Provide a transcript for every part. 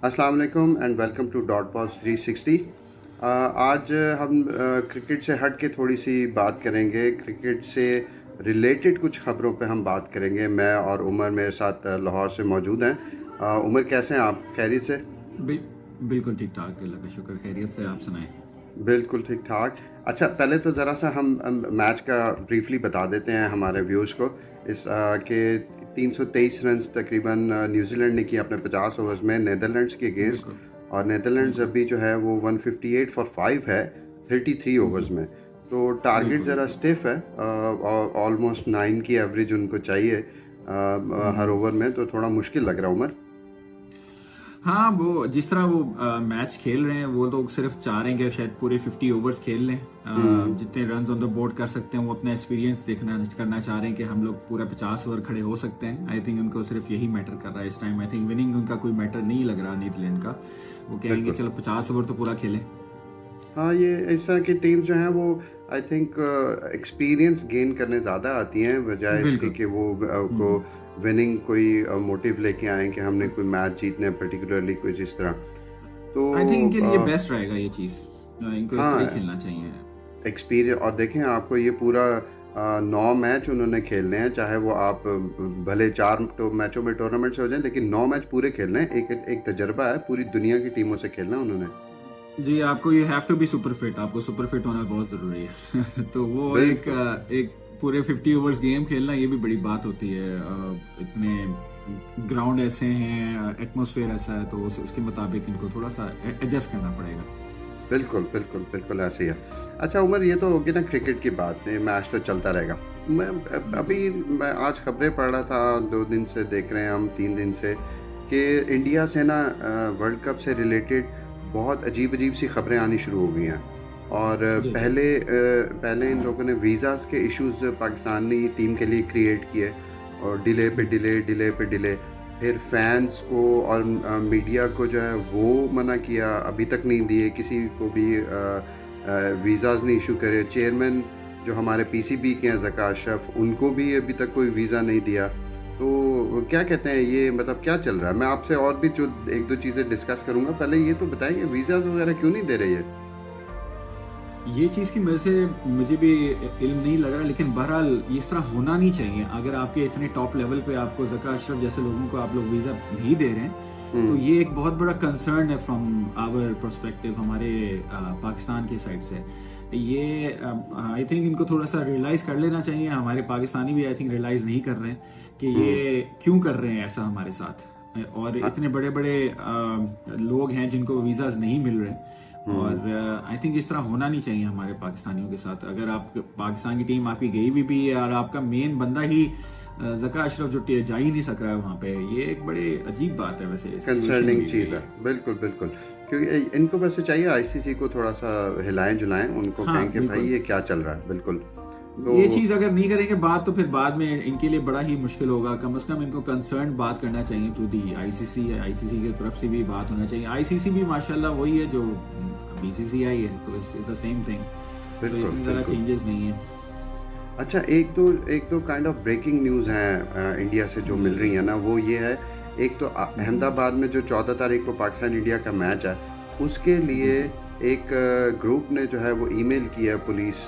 अस्सलाम वालेकुम and welcome to dot balls 360। आज हम क्रिकेट से हट के थोड़ी सी बात करेंगे। क्रिकेट से रिलेटेड कुछ ख़बरों पे हम बात करेंगे। मैं और उमर मेरे साथ लाहौर से मौजूद हैं। उमर, कैसे हैं आप? खैरियत से? बिल, बिल्कुल ठीक ठाक, अल्लाह का शुक्र, खैरियत से। आप सुनाएं। बिल्कुल ठीक ठाक। अच्छा, पहले तो ज़रा सा हम मैच का ब्रीफली बता देते हैं हमारे व्यूज़ को। के 323 रन तकरीबन न्यूजीलैंड ने किए अपने 50 ओवर्स में नीदरलैंड्स के अगेंस्ट। बिल्कुल और नीदरलैंड्स बिल्कुल अभी जो है वो 158 फॉर 5 है 33 ओवर्स में। तो टारगेट बिल्कुल ज़रा बिल्कुल। स्टिफ है। ऑलमोस्ट 9 की एवरेज उनको चाहिए हर हम्म। ओवर में, तो थोड़ा मुश्किल लग रहा है उमर। हाँ, वो जिस तरह वो मैच खेल रहे हैं, वो लोग सिर्फ चाह रहे हैं कि शायद पूरे 50 ओवर्स खेल लें। हम्म। जितने रन ऑन द बोर्ड कर सकते हैं, वो अपना एक्सपीरियंस देखना करना चाह रहे हैं कि हम लोग पूरा 50 ओवर खड़े हो सकते हैं। आई थिंक उनको सिर्फ यही मैटर कर रहा है इस टाइम। आई थिंक विनिंग उनका कोई मैटर नहीं लग रहा नीदरलैंड का। वो कहेंगे बिल्कुल। चलो 50 ओवर तो पूरा खेलें। हाँ, ये इस तरह की टीम्स जो हैं वो आई थिंक एक्सपीरियंस गेन करने ज़्यादा आती हैं, बजाय इसके बिल्कुल। कि वो को हम्म। विनिंग कोई मोटिव लेके आएँ कि हमने कोई मैच जीतने हैं पर्टिकुलरली कुछ इस तरह। तो आई थिंक इनके लिए बेस्ट रहेगा ये चीज़। इनको इस तरह ही हाँ, खेलना चाहिए। एक्सपीरियंस। और देखें, आपको ये पूरा 9 मैच उन्होंने खेलने हैं, चाहे वो आप भले 4 मैचों में टूर्नामेंट से हो जाए, लेकिन 9 मैच पूरे खेलने हैं। एक एक तजर्बा है, पूरी दुनिया की टीमों से खेलना है उन्होंने। जी, आपको you have to be super fit. आपको सुपर फिट होना बहुत ज़रूरी है। तो वो बिल्कुल। एक पूरे 50 ओवर्स गेम खेलना, ये भी बड़ी बात होती है। इतने ग्राउंड ऐसे हैं, एटमॉस्फेयर ऐसा है, तो उसके मुताबिक इनको थोड़ा सा एडजस्ट करना पड़ेगा। बिल्कुल बिल्कुल बिल्कुल ऐसे ही है। अच्छा उमर, ये तो होगी ना क्रिकेट की बात, ये मैच तो चलता रहेगा। मैं बिल्कुल। अभी मैं आज खबरें पढ़ रहा था, 2 दिन से देख रहे हैं हम, 3 दिन से, कि इंडिया से ना वर्ल्ड कप से रिलेटेड बहुत अजीब अजीब सी खबरें आनी शुरू हो गई हैं। और जी जी। पहले इन लोगों ने वीज़ास के इश्यूज पाकिस्तानी टीम के लिए क्रिएट किए, और डिले पे डिले, डिले पे डिले। फिर फैंस को और मीडिया को जो है वो मना किया, अभी तक नहीं दिए किसी को भी वीज़ाज़ नहीं इशू करे। चेयरमैन जो हमारे पीसीबी के हैं ज़का अशरफ, उनको भी अभी तक कोई वीज़ा नहीं दिया। तो क्या कहते हैं, ये मतलब क्या चल रहा है? मैं आपसे और भी जो एक दो चीज़ें डिस्कस करूंगा, पहले ये तो बताएंगे वीज़ाज़ वगैरह क्यों नहीं दे रहे ये? ये चीज़ की वजह से मुझे भी इल्म नहीं लग रहा, लेकिन बहरहाल ये इस तरह होना नहीं चाहिए। अगर आपके इतने टॉप लेवल पे आपको ज़का अशरफ जैसे लोगों को आप लोग वीज़ा नहीं दे रहे हैं, तो हम्म। ये एक बहुत बड़ा कंसर्न है फ्रॉम आवर पर्सपेक्टिव, हमारे पाकिस्तान की साइड से। ये आई थिंक इनको थोड़ा सा रियलाइज़ कर लेना चाहिए। हमारे पाकिस्तानी भी आई थिंक रियलाइज़ नहीं कर रहे हैं कि हम्म। ये क्यों कर रहे हैं ऐसा हमारे साथ। और हाँ। इतने बड़े बड़े लोग हैं जिनको वीज़ाज नहीं मिल रहे। हम्म। और आई थिंक इस तरह होना नहीं चाहिए हमारे पाकिस्तानियों के साथ। अगर आप पाकिस्तान की टीम आपकी गई भी है और आपका मेन बंदा ही ज़का अशरफ जो जा ही नहीं सक रहा है वहाँ पे, ये एक बड़े अजीब बात है वैसे सिचुएशन कंसर्निंग भी चीज़ है, ये। बिल्कुल बिल्कुल। क्योंकि इनको वैसे चाहिए आईसीसी को थोड़ा सा हिलाएं जुलाएं, उनको हाँ कहें कि भाई बिल्कुल। ये क्या चल रहा है। बिल्कुल। तो ये चीज़ अगर नहीं करेंगे बात, तो फिर बाद में इनके लिए बड़ा ही मुश्किल होगा। कम से कम इनको कंसर्न बात करना चाहिए टू दी आईसीसी है। आईसीसी की तरफ से भी बात होना चाहिए। आईसीसी भी माशाल्लाह वही है जो बीसीसीआई है, तो इट्स द सेम थिंग। तो बिल्कुल इतनी ज़्यादा बिल्कुल। चेंजेस नहीं है। अच्छा, एक दो काइंड ऑफ ब्रेकिंग न्यूज़ हैं इंडिया से जो जी मिल रही जी। है ना, वो ये है। एक तो अहमदाबाद में जो 14 तारीख को पाकिस्तान इंडिया का मैच है, उसके लिए बिल्कुल। एक ग्रुप ने जो है वो ईमेल किया है पुलिस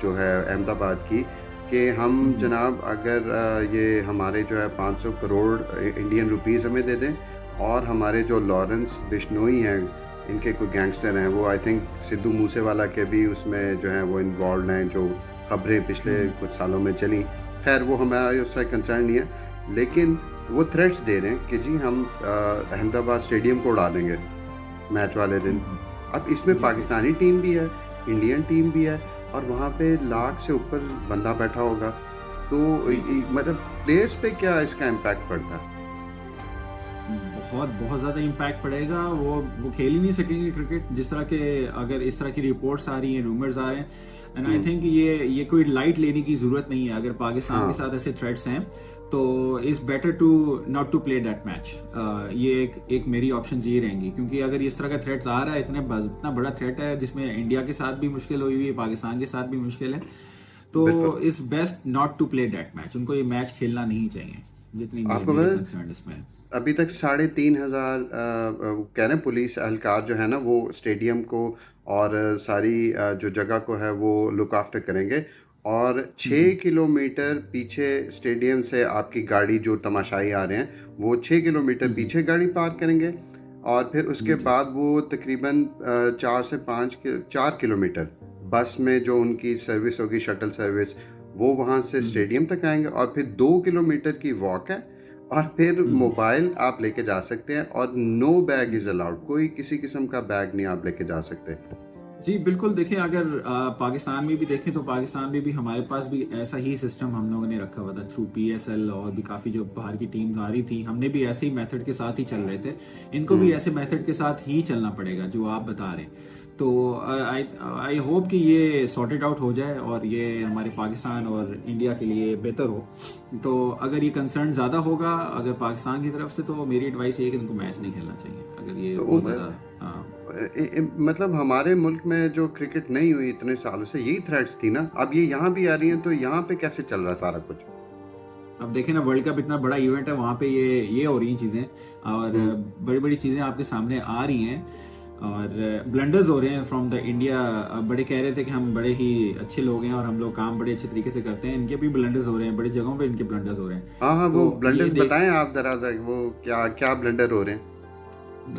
जो है अहमदाबाद की, कि हम हम्म। जनाब अगर ये हमारे जो है 500 करोड़ इंडियन रुपीस हमें दे दें, और हमारे जो लॉरेंस बिश्नोई हैं, इनके कोई गैंगस्टर हैं, वो आई थिंक सिद्धू मूसेवाला के भी उसमें जो है वो इन्वॉल्व हैं, जो खबरें पिछले हम्म। कुछ सालों में चली। खैर वो हमारा उससे कंसर्न नहीं है, लेकिन वो थ्रेट्स दे रहे हैं कि जी हम अहमदाबाद स्टेडियम को उड़ा देंगे मैच वाले दिन। हम्म। अब इसमें जी जी। पाकिस्तानी टीम भी है, इंडियन टीम भी है, और वहाँ पे लाख से ऊपर बंदा बैठा होगा। तो जी जी। मतलब प्लेयर्स पे क्या इसका इम्पैक्ट पड़ता है? बहुत बहुत ज़्यादा इम्पैक्ट पड़ेगा। वो खेल ही नहीं सकेंगे क्रिकेट जिस तरह के, अगर इस तरह की रिपोर्ट्स आ रही हैं, रूमर्स आ रहे हैं। And I hmm. थिंक ये कोई लाइट लेने की ज़रूरत नहीं है। अगर पाकिस्तान के हाँ। साथ ऐसे थ्रेट्स हैं, तो it's better to not to play that match. ये एक मेरी ऑप्शन ये रहेंगी, क्योंकि अगर इस तरह का थ्रेट्स आ रहा है, इतना बड़ा थ्रेट है जिसमें इंडिया के साथ भी मुश्किल हुई हुई है, पाकिस्तान के साथ भी मुश्किल है, तो बिल्कुल। It's best not to play that match. उनको ये मैच खेलना नहीं चाहिए, जितनी आपको मेरी पता कंसर्न इसमें है। अभी तक 3,500 कह रहे हैं पुलिस एहलकार जो है ना वो स्टेडियम को और सारी जो जगह को है वो लुक आफ्टर करेंगे। और 6 किलोमीटर पीछे स्टेडियम से आपकी गाड़ी, जो तमाशाई आ रहे हैं वो 6 किलोमीटर पीछे गाड़ी पार्क करेंगे, और फिर उसके जी बाद वो तकरीबन 4 किलोमीटर बस में जो उनकी सर्विस होगी, शटल सर्विस, वो वहाँ से स्टेडियम तक आएंगे, और फिर 2 किलोमीटर की वॉक है, और फिर मोबाइल आप लेके जा सकते हैं, और नो बैग इज़ अलाउड, कोई किसी किस्म का बैग नहीं आप लेके जा सकते। जी बिल्कुल। देखें, अगर पाकिस्तान में भी देखें तो पाकिस्तान में भी हमारे पास भी ऐसा ही सिस्टम हम लोगों ने रखा हुआ था थ्रू PSL, और भी काफ़ी जो बाहर की टीम आ रही थी, हमने भी ऐसे ही मेथड के साथ ही चल रहे थे। इनको भी ऐसे मेथड के साथ ही चलना पड़ेगा जो आप बता रहे हैं। तो आई होप कि ये सॉर्टेड आउट हो जाए और ये हमारे पाकिस्तान और इंडिया के लिए बेहतर हो। तो अगर ये कंसर्न ज़्यादा होगा अगर पाकिस्तान की तरफ से, तो मेरी एडवाइस ये है कि इनको मैच नहीं खेलना चाहिए अगर ये तो बहुत उमर, ज़्यादा। हाँ मतलब हमारे मुल्क में जो क्रिकेट नहीं हुई इतने सालों से, यही थ्रेट्स थी ना, अब ये यहाँ भी आ रही हैं, तो यहाँ पे कैसे चल रहा है सारा कुछ? अब देखें ना, वर्ल्ड कप इतना बड़ा इवेंट है, वहां पे ये हो रही हैं चीजें, और बड़ी बड़ी चीजें आपके सामने आ रही हैं, और ब्लंडर्स हो रहे हैं फ्रॉम द इंडिया। बड़े कह रहे थे कि हम बड़े ही अच्छे लोग हैं और हम लोग काम बड़े अच्छे तरीके से करते हैं, इनके भी ब्लंडर्स हो रहे हैं, बड़ी जगहों पे इनके ब्लंडर्स हो रहे हैं। हाँ हाँ, वो तो ब्लंडर्स बताएं आप जरा, वो क्या क्या ब्लंडर हो रहे हैं?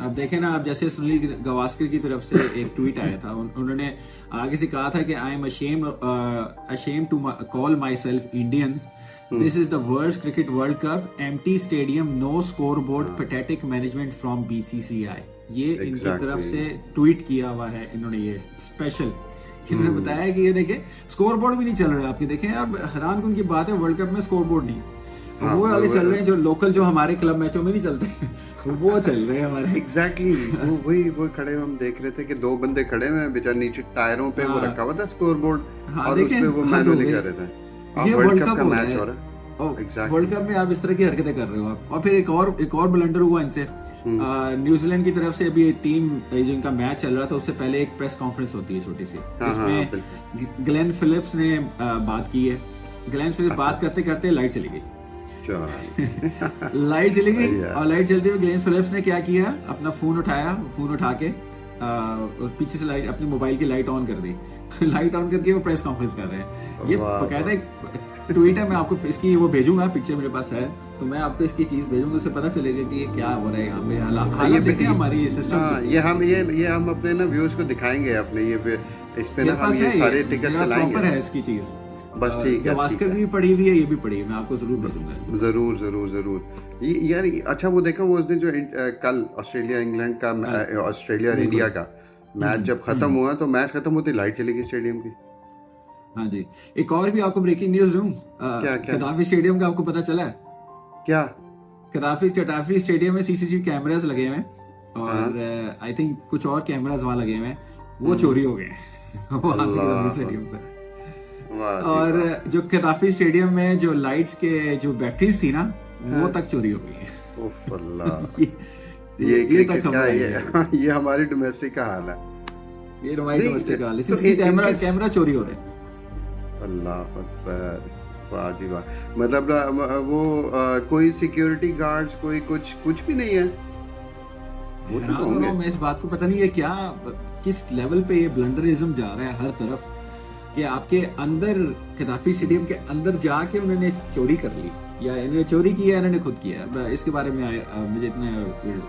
अब देखें ना, अब जैसे सुनील गावस्कर की तरफ से एक ट्वीट आया था, उन्होंने आगे से कहा था कि I am ashamed to call my self Indians, this is the worst cricket world cup, empty stadium, no score board, pathetic management from BCCI। ये इनकी तरफ से ट्वीट किया हुआ है इन्होंने, ये स्पेशल इन्होंने बताया कि ये देखें स्कोर बोर्ड भी नहीं चल रहा है आपके। देखें यार, हैरान कन की बात है, वर्ल्ड कप में स्कोर बोर्ड नहीं, हाँ, वो वाले चल रहे हैं जो लोकल, जो हमारे क्लब मैचों में नहीं चलते वो चल रहे हैं हमारे। एग्जैक्टली वो खड़े हम देख रहे थे कि 2 बंदे खड़े हुए हैं बेचारे, नीचे टायरों पे वो रखा हुआ था स्कोर बोर्ड, और उस पे वो मैनुअली कर रहे थे। अब ये वर्ल्ड कप का मैच हो रहा है। वर्ल्ड कप में आप इस तरह की हरकतें कर रहे हो आप। और फिर एक और ब्लंडर हुआ इनसे, न्यूजीलैंड की तरफ से अभी टीम जिनका मैच चल रहा था, उससे पहले एक प्रेस कॉन्फ्रेंस होती है छोटी सी, इसमें ग्लेन फिलिप्स ने बात की है। ग्लेन फिलिप्स बात करते करते लाइट चली गई लाइट चली गई, और लाइट चलते हुए ग्लेन फिलिप्स ने क्या किया, अपना फोन उठा के पीछे से लाइट, अपने मोबाइल की लाइट ऑन कर दी लाइट ऑन करके वो प्रेस कॉन्फ्रेंस कर रहे हैं। ये बकायदा एक ट्वीट है, मैं आपको इसकी वो भेजूंगा, पिक्चर मेरे पास है, तो मैं आपको इसकी चीज भेजूंगा, उससे पता चलेगा कि ये क्या हो रहा है यहाँ पे। हालात देखिए हमारी सिस्टम, ये हम अपने ना व्यूअर्स को दिखाएंगे अपने ये इस पे ना, हम ये सारे टिकट चलाएंगे, है इसकी चीज बस ठीक है। गावस्कर भी पढ़ी हुई है, ये भी पढ़ी है, मैं आपको जरूर भेजूंगा इसको। जरूर जरूर जरूर। ये यार अच्छा, वो देखो वो उस दिन जो कल ऑस्ट्रेलिया इंग्लैंड का, ऑस्ट्रेलिया और इंडिया का मैच जब खत्म हुआ, तो मैच खत्म होते लाइट चली गई स्टेडियम की। हाँ जी। एक और भी आपको ब्रेकिंग न्यूज दूं, क्या कदाफी स्टेडियम का आपको पता चला है? क्या? कदाफी स्टेडियम में CCTV कैमरास लगे हुए हैं, और आई थिंक कुछ और कैमरास वहां लगे हुए हैं, वो चोरी हो गए हैं वहां से, कदाफी स्टेडियम से। और जो कदाफी स्टेडियम में जो लाइट्स के जो बैटरीज थी ना, वो तक चोरी हो गई है। उफ अल्लाह, ये हमारी डोमेस्टिक का हाल है, ये हमारी डोमेस्टिक का हाल है, CCTV कैमरा चोरी हो रहे हैं। अल्लाह अकबर, वाह जी वाह। मतलब वो कोई सिक्योरिटी गार्ड्स, कोई कुछ भी नहीं है। वो तो होंगे। मैं इस बात को पता नहीं है क्या, किस लेवल पे ये ब्लंडरिज्म जा रहा है हर तरफ, कि आपके अंदर कदाफी स्टेडियम के अंदर जाके उन्होंने चोरी कर ली, या इन्होंने चोरी किया, इन्होंने खुद किया। इसके बारे में मुझे इतना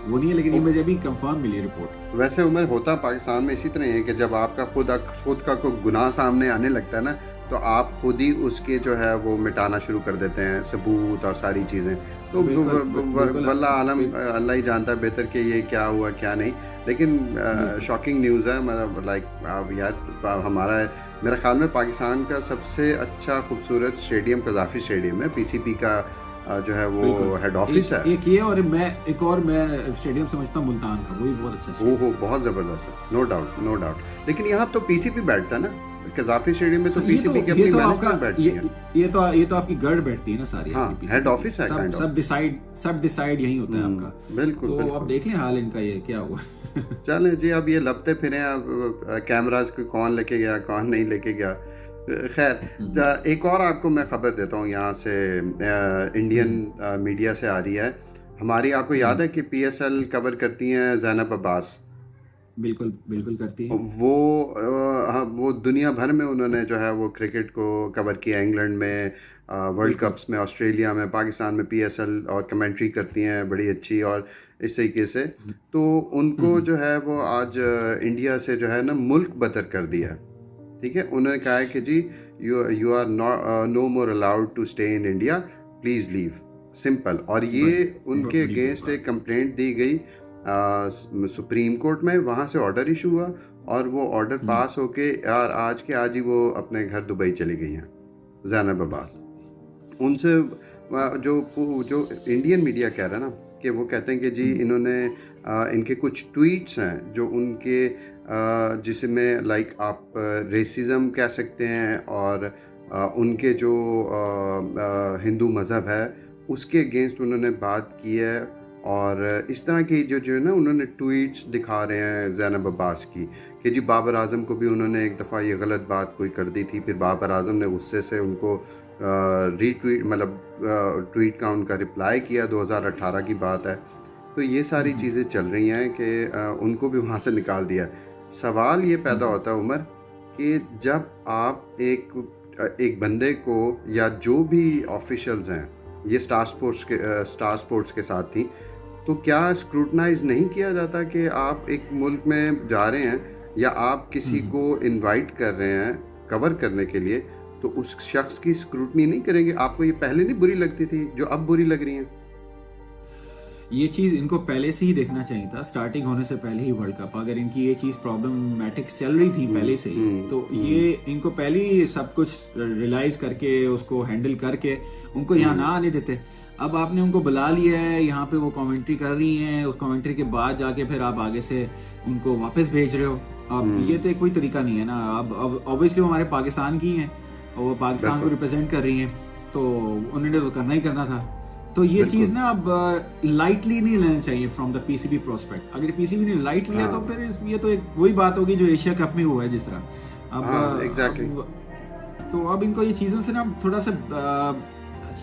वो नहीं है, लेकिन मुझे अभी कंफर्म मिली रिपोर्ट। वैसे उमर होता पाकिस्तान में इसी तरह है कि जब आपका खुद का कोई गुनाह सामने आने लगता है ना, तो आप खुद ही उसके जो है वो मिटाना शुरू कर देते हैं, सबूत और सारी चीज़ें। तो वल्लाह आलम, अल्लाह ही जानता है बेहतर कि ये क्या हुआ क्या नहीं। लेकिन शॉकिंग न्यूज़ है, मतलब लाइक यार हमारा, मेरे ख्याल में पाकिस्तान का सबसे अच्छा खूबसूरत स्टेडियम कदाफी स्टेडियम है। PCB का जो है वो हेड ऑफिस है। एक ये, और मैं स्टेडियम समझता हूँ मुल्तान का, वो भी बहुत अच्छा वो बहुत ज़बरदस्त है, नो डाउट। लेकिन यहाँ तो PCB बैठता है ना, कदाफी स्टेडियम में तो PCB की अपनी मैनेजमेंट बैठती है। ये तो आपकी गढ़ बैठती है ना सारी, हेड ऑफिस है, सब डिसाइड यहीं होता है आपका। बिल्कुल। तो अब देख लें हाल इनका ये क्या हुआ चलें जी, अब ये लपते फिरे, अब कैमरास को कौन लेके गया कौन नहीं लेके गया। खैर, एक और आपको मैं खबर देता हूँ यहाँ से, इंडियन मीडिया से आ रही है। हमारी आपको याद है कि पीएसएल कवर करती हैं ज़ैनब अब्बास। बिल्कुल बिल्कुल करती है। वो हाँ, वो दुनिया भर में उन्होंने जो है वो क्रिकेट को कवर किया, इंग्लैंड में, वर्ल्ड बिल्कुल। कप्स में, ऑस्ट्रेलिया में, पाकिस्तान में पीएसएल, और कमेंट्री करती हैं बड़ी अच्छी। और इस तरीके से तो उनको हम्म। जो है वो आज इंडिया से जो है ना मुल्क बदर कर दिया है। ठीक है, उन्होंने कहा है कि जी you you are no more allowed to stay in India, please leave, simple. और ये उनके बड़ी बुरी अगेंस्ट बात। एक कंप्लेंट दी गई सुप्रीम कोर्ट में, वहाँ से ऑर्डर इशू हुआ, और वो ऑर्डर हम्म। पास होके यार आज के आज ही वो अपने घर दुबई चली गई हैं ज़ैनब अब्बास। उनसे जो इंडियन मीडिया कह रहा है ना, कि वो कहते हैं कि जी हम्म। इन्होंने इनके कुछ ट्वीट्स हैं जो उनके जिसमें लाइक आप रेसिज्म कह सकते हैं, और उनके जो हिंदू मज़हब है उसके अगेंस्ट उन्होंने बात की है। और इस तरह की जो जो है ना उन्होंने ट्वीट्स दिखा रहे हैं ज़ैनब अब्बास की, कि जी बाबर आज़म को भी उन्होंने एक दफ़ा ये गलत बात कोई कर दी थी, फिर बाबर आज़म ने गुस्से से उनको रीट्वीट, मतलब ट्वीट का उनका रिप्लाई किया, 2018 की बात है। तो ये सारी हम्म। चीज़ें चल रही हैं कि उनको भी वहाँ से निकाल दिया। सवाल ये पैदा होता है उमर, कि जब आप एक बंदे को, या जो भी ऑफिशियल्स हैं, ये स्टार स्पोर्ट्स के साथ थी, तो क्या स्क्रूटनाइज नहीं किया जाता कि आप एक मुल्क में जा रहे हैं, या आप किसी हम्म। को इनवाइट कर रहे हैं कवर करने के लिए, तो उस शख्स की स्क्रूटनी नहीं करेंगे? आपको ये पहले नहीं बुरी लगती थी जो अब बुरी लग रही हैं? ये चीज इनको पहले से ही देखना चाहिए था, स्टार्टिंग होने से पहले ही वर्ल्ड कप। अगर इनकी ये चीज प्रॉब्लमेटिक चल रही थी पहले से ही, तो ये इनको पहले ही सब कुछ रियलाइज करके उसको हैंडल करके उनको यहाँ ना आने देते। अब आपने उनको बुला लिया है, यहाँ पे वो कमेंट्री कर रही हैं, उस कमेंट्री के बाद जाके फिर आप आगे से उनको वापस भेज रहे हो। अब ये तो कोई तरीका नहीं है ना। अब ऑब्वियसली वो हमारे पाकिस्तान की हैं और वो पाकिस्तान को बिल्कुल रिप्रेजेंट कर रही हैं, तो उन्होंने तो करना ही करना था। तो ये चीज बिल्कुल। ना अब लाइटली नहीं लेना चाहिए फ्रॉम द पीसीबी प्रोस्पेक्ट। अगर पीसीबी ने लाइट लिया तो हाँ फिर ये तो एक वही बात होगी जो एशिया कप में हुआ है जिस तरह। हाँ, एग्जैक्टली। तो अब इनको ये चीजों से ना थोड़ा सा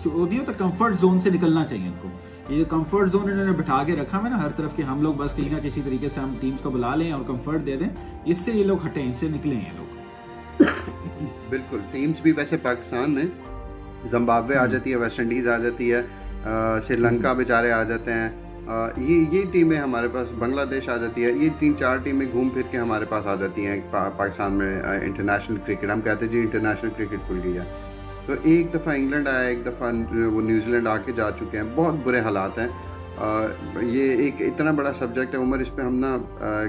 नहीं होता, कंफर्ट जोन से निकलना चाहिए इनको। ये जो कंफर्ट जोन इन्होंने बिठा के रखा है ना हर तरफ, कि हम लोग बस कहीं ना किसी तरीके से हम टीम्स को बुला लें और कंफर्ट दे दें, इससे ये लोग हटें, इससे निकले ये लोग। बिल्कुल, टीम्स भी वैसे पाकिस्तान में जिम्बाब्वे आ जाती है, वेस्ट इंडीज़ आ जाती है, श्रीलंका बेचारे आ जाते हैं, ये टीमें हमारे पास, बांग्लादेश आ जाती है, ये 3-4 टीमें घूम फिर के हमारे पास आ जाती हैं पाकिस्तान में। इंटरनेशनल क्रिकेट हम कहते हैं जी, इंटरनेशनल क्रिकेट खुल गई है। तो एक दफ़ा इंग्लैंड आया, एक दफ़ा वो न्यूजीलैंड आके जा चुके हैं, बहुत बुरे हालात हैं। ये एक इतना बड़ा सब्जेक्ट है उमर, इस पे हम ना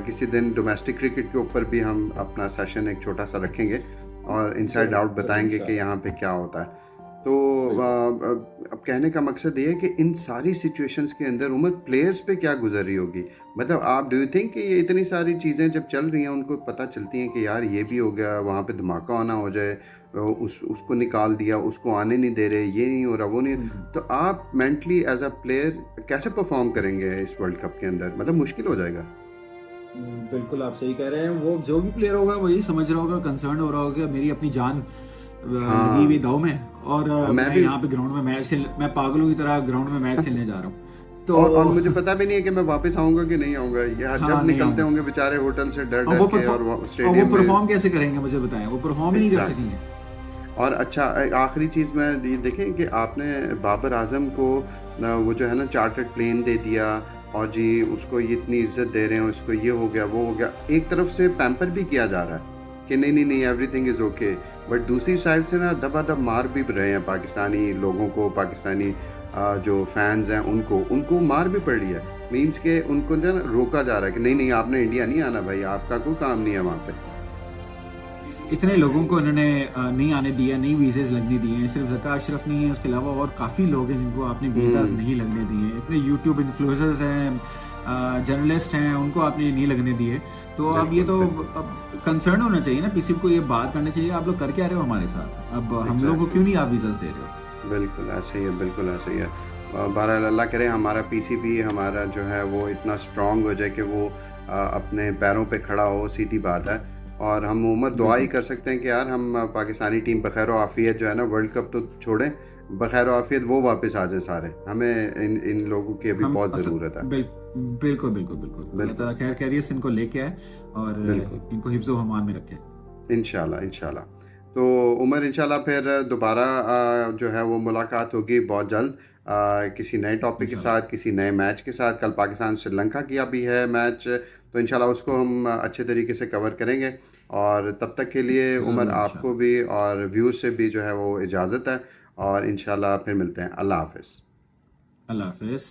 किसी दिन डोमेस्टिक क्रिकेट के ऊपर भी हम अपना सेशन एक छोटा सा रखेंगे, और इनसाइड आउट बताएंगे कि यहाँ पे क्या होता है। तो अब कहने का मकसद ये है कि इन सारी सिचुएशंस के अंदर उमर प्लेयर्स पे क्या गुजर रही होगी। मतलब आप डू यू थिंक कि ये इतनी सारी चीज़ें जब चल रही हैं, उनको पता चलती हैं कि यार ये भी हो गया, वहाँ पे धमाका होना हो जाए, उसको निकाल दिया, उसको आने नहीं दे रहे, ये नहीं हो रहा, वो नहीं, तो आप मेंटली एज अ प्लेयर कैसे परफॉर्म करेंगे इस वर्ल्ड कप के अंदर? मतलब मुश्किल हो जाएगा। बिल्कुल आप सही कह रहे हैं। वो जो भी प्लेयर होगा वही समझ रहा होगा, कंसर्न हो रहा होगा, मेरी अपनी जान लगी हुई हाँ, दाव में, और और मैं मैं भी, यहाँ पे ग्राउंड में मैच खेल, मैं पागलों की तरह ग्राउंड में मैच खेलने जा रहा हूँ। और तो मुझे पता भी नहीं है कि मैं वापस आऊंगा कि नहीं आऊंगा। यार हाँ, जब नहीं निकलते आऊंगा। होंगे बेचारे होटल से डर अब डर के, और और वो स्टेडियम में। परफॉर्म कैसे करेंगे मुझे बताएं, वो परफॉर्म ही नहीं कर एग्जैक्ट। सकेंगे। और अच्छा, आखिरी चीज़ मैं ये देखें कि आपने बाबर आजम को वो जो है ना चार्टर्ड प्लेन दे दिया, और जी उसको ये इतनी इज्जत दे रहे हैं, उसको ये हो गया वो हो गया, एक तरफ से पैम्पर भी किया जा रहा है कि नहीं नहीं नहीं एवरीथिंग इज़ ओके, बट दूसरी साइड से ना दबादब मार भी रहे हैं पाकिस्तानी लोगों को, पाकिस्तानी जो फैंस हैं उनको उनको मार भी पड़ रही है। मीन्स के उनको जो है ना रोका जा रहा है कि नहीं नहीं आपने इंडिया नहीं आना भाई, आपका कोई काम नहीं है वहाँ पे। इतने लोगों को इन्होंने नहीं आने दिया, नहीं वीज़ेज लगने दिए हैं। सिर्फ ज़का अशरफ नहीं है, उसके अलावा और काफ़ी लोग हैं जिनको आपने वीज़ाज नहीं लगने दिए हैं। इतने यूट्यूब इन्फ्लुएंसर्स हैं, जर्नलिस्ट हैं, उनको आपने नहीं लगने दिए। तो अब ये बिल्कुल तो बिल्कुल। अब कंसर्न होना चाहिए ना, किसी को ये बात करनी चाहिए, आप लोग कर क्या रहे हो हमारे साथ, अब हम लोग को एग्जैक्टली, क्यों नहीं आप वीज़ाज दे रहे हो। बिल्कुल ऐसे ही है, बिल्कुल ऐसे ही है। बहरहाल अल्लाह करे हमारा पीसीबी हमारा जो है वो इतना स्ट्रांग हो जाए कि वो अपने पैरों पे खड़ा हो, सीधी बात है। और हम उम्र दुआ ही बिल्कुल। कर सकते हैं कि यार हम पाकिस्तानी टीम बखैर आफियत जो है ना वर्ल्ड कप तो छोड़ें, बखैर आफियत वो वापस आ जाए सारे। हमें इन इन लोगों की अभी हम बहुत ज़रूरत है। बिल्कुल बिल्कुल बिल्कुल, अल्लाह बिल्कुल, ताला खैर खैरियत से इनको लेके आए और बिल्कुल। इनको हिफ्ज़ अमान में रखे। इंशाल्लाह, इंशाल्लाह। तो उमर इंशाल्लाह फिर दोबारा जो है वो मुलाकात होगी बहुत जल्द किसी नए टॉपिक के इंशाल्लाह, साथ, किसी नए मैच के साथ। कल पाकिस्तान श्रीलंका की अभी है मैच, तो इंशाल्लाह उसको हम अच्छे तरीके से कवर करेंगे। और तब तक के लिए उमर ज़रूर आपको इंशाल्लाह। भी और व्यूअर से भी जो है वो इजाज़त है, और इंशाल्लाह फिर मिलते हैं। अल्लाह हाफ़िज़। अल्लाह हाफ़िज़।